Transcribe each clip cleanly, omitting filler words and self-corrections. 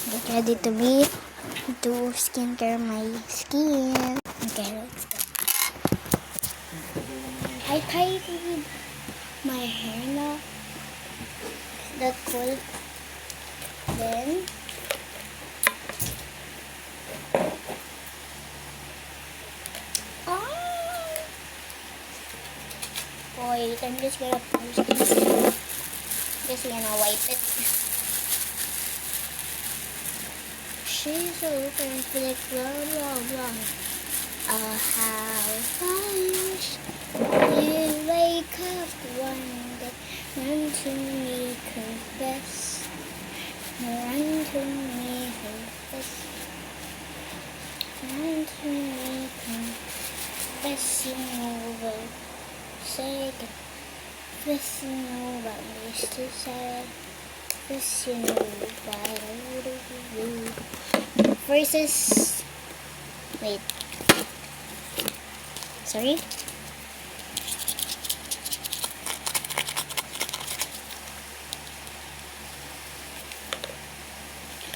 Get ready to be to skincare my skin. Okay, let's go. I tied with my hair now. Is that cool? Then wait, I'm just gonna push this just gonna wipe it. She's so perfect, blah blah blah. Oh, how fast you wake up one day, run to me, confess, run to me, confess, run to me, confessing over, second, confessing over, Mr. Sad, confessing over, versus, wait. Sorry.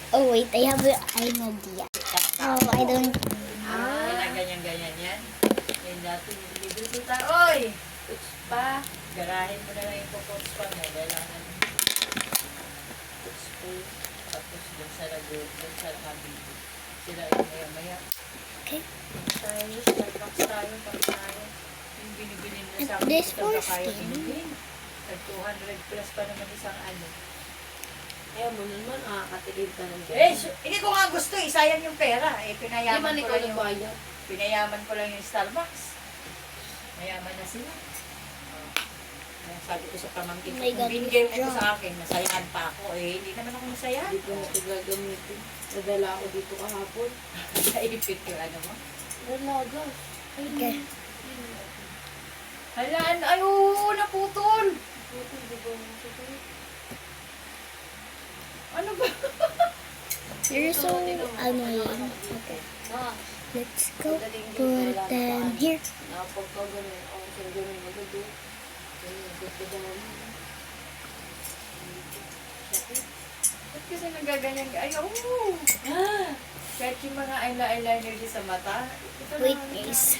Oh wait, I have an idea. Oh, I don't. Ganyan-ganyan yan. Yung dati dito tayo. Oy! Puts pa. Garahin mo na lang yung puts pa mo. Kailangan puts pa. Tapos dun sa lagoon, dun sa kabili. Sila yung maya-maya. Okay. Tayo, Starbucks tayo, pag tayo. Yung binibili na sa akin. This for skin. At 200 plus pa naman isang ano. Ayaw mo naman, nakakatigil ka ng Hindi ko nga gusto eh. Sayang yung pera. Pinayaman ko lang yung... bayad. Pinayaman ko lang yung Starbucks. Mayaman na sila. Sabi ko sa pamangkin ko, kung binigay mo ko sa akin, nasayahan pa ako. Hindi naman ako nasayahan. Hindi ko na ito gagamitin. Nadala ako dito kahapon. Naipit yung ano mo. Dalaga. Okay. Halaan, naputol. Ano ba? You're so annoying. Okay. Let's go. Put them here. Napagkaganin. Ako sa ganun magado. Ba't kasi nagaganyan ka? Kahit yung mga eyeliner di sa mata. Wait, please.